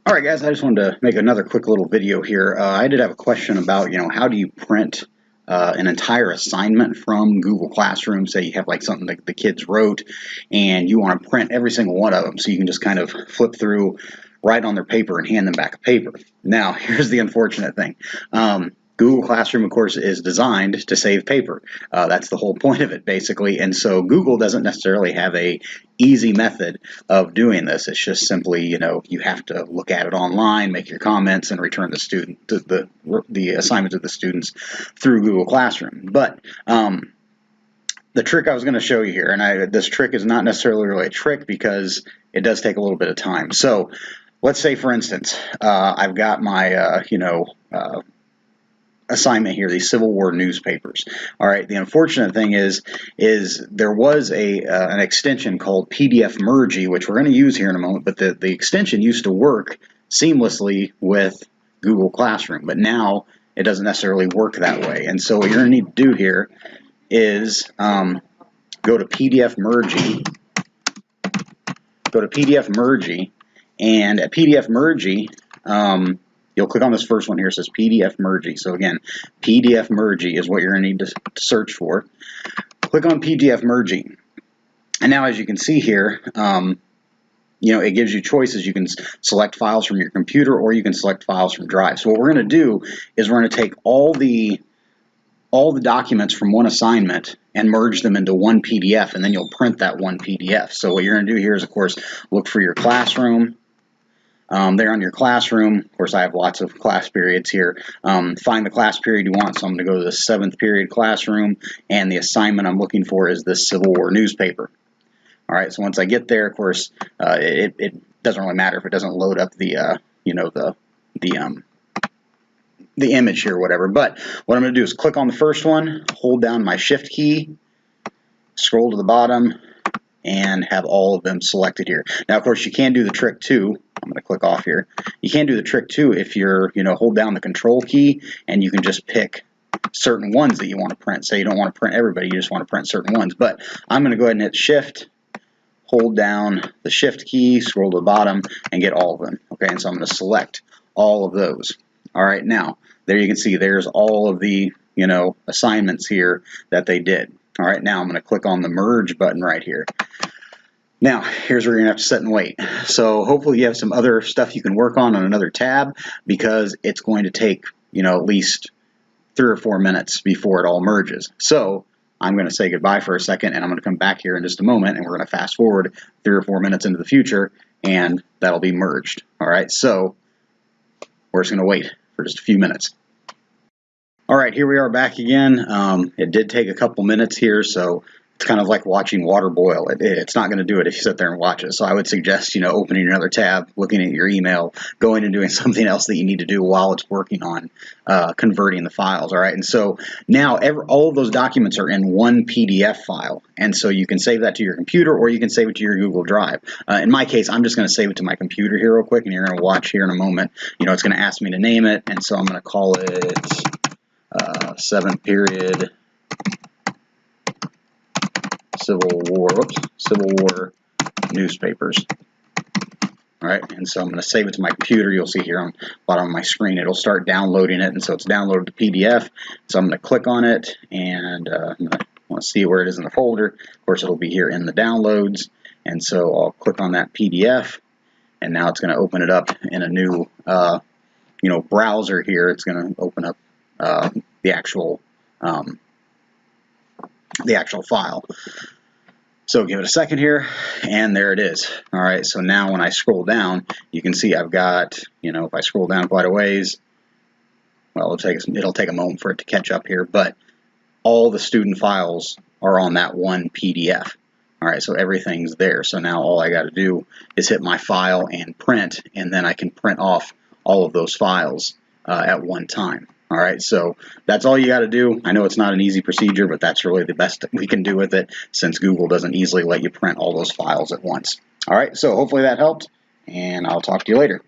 All right, guys, I just wanted to make another quick little video here. I did have a question about, how do you print an entire assignment from Google Classroom? Say you have like something that the kids wrote and you want to print every single one of them so you can just kind of flip through, write on their paper and hand them back a paper. Now, here's the unfortunate thing. Google Classroom, of course, is designed to save paper. That's the whole point of it, basically. And so Google doesn't necessarily have a easy method of doing this. It's just simply, you have to look at it online, make your comments, and return the assignment to the students through Google Classroom. But the trick I was going to show you here, and this trick is not necessarily really a trick because it does take a little bit of time. So let's say, for instance, I've got my, assignment here, these Civil War newspapers. All right, the unfortunate thing is there was an extension called PDF-Mergy, which we're going to use here in a moment, but the extension used to work seamlessly with Google Classroom, but now it doesn't necessarily work that way. And so what you're going to need to do here is go to PDF-Mergy, and at PDF-Mergy, you'll click on this first one here. It says PDF-Mergy. So again, PDF-Mergy is what you're going to need to search for. Click on PDF-Mergy. And now as you can see here, it gives you choices. You can select files from your computer or you can select files from Drive. So what we're going to do is we're going to take all the documents from one assignment and merge them into one PDF, and then you'll print that one PDF. So what you're going to do here is, of course, look for your classroom. There on your classroom, of course I have lots of class periods here. Find the class period you want, so I'm going to go to the 7th period classroom, and the assignment I'm looking for is this Civil War newspaper. Alright, so once I get there, of course, it doesn't really matter if it doesn't load up the image here or whatever, but what I'm going to do is click on the first one, hold down my Shift key, scroll to the bottom, and have all of them selected here. Now, of course, you can do the trick too. I'm going to click off here. You can do the trick too if you're, hold down the Control key and you can just pick certain ones that you want to print. Say you don't want to print everybody, you just want to print certain ones. But I'm going to go ahead and hit Shift, hold down the Shift key, scroll to the bottom, and get all of them. Okay, and so I'm going to select all of those. All right, now there you can see there's all of the assignments here that they did. All right, now I'm going to click on the Merge button right here. Now, here's where you're going to have to sit and wait. So hopefully you have some other stuff you can work on another tab, because it's going to take, at least 3 or 4 minutes before it all merges. So I'm going to say goodbye for a second, and I'm going to come back here in just a moment, and we're going to fast forward 3 or 4 minutes into the future, and that'll be merged. All right, so we're just going to wait for just a few minutes. All right, here we are back again. It did take a couple minutes here, so it's kind of like watching water boil. It's not going to do it if you sit there and watch it. So I would suggest, opening another tab, looking at your email, going and doing something else that you need to do while it's working on converting the files. All right, and so now all of those documents are in one PDF file, and so you can save that to your computer or you can save it to your Google Drive. In my case, I'm just going to save it to my computer here real quick, and you're going to watch here in a moment. It's going to ask me to name it, and so I'm going to call it 7th period Civil War newspapers. All right, and so I'm going to save it to my computer. You'll see here on the bottom of my screen, it'll start downloading it, and so it's downloaded the PDF. So I'm going to click on it, and I want to see where it is in the folder. Of course, it'll be here in the downloads, and so I'll click on that PDF, and now it's going to open it up in a new, browser here. It's going to open up the actual file. So give it a second here, and there it is. All right, so now when I scroll down, you can see I've got, if I scroll down quite a ways, well, it'll take a moment for it to catch up here, but all the student files are on that one PDF. All right, so everything's there. So now all I got to do is hit my file and print, and then I can print off all of those files at one time. All right, so that's all you got to do. I know it's not an easy procedure, but that's really the best we can do with it, since Google doesn't easily let you print all those files at once. All right, so hopefully that helped, and I'll talk to you later.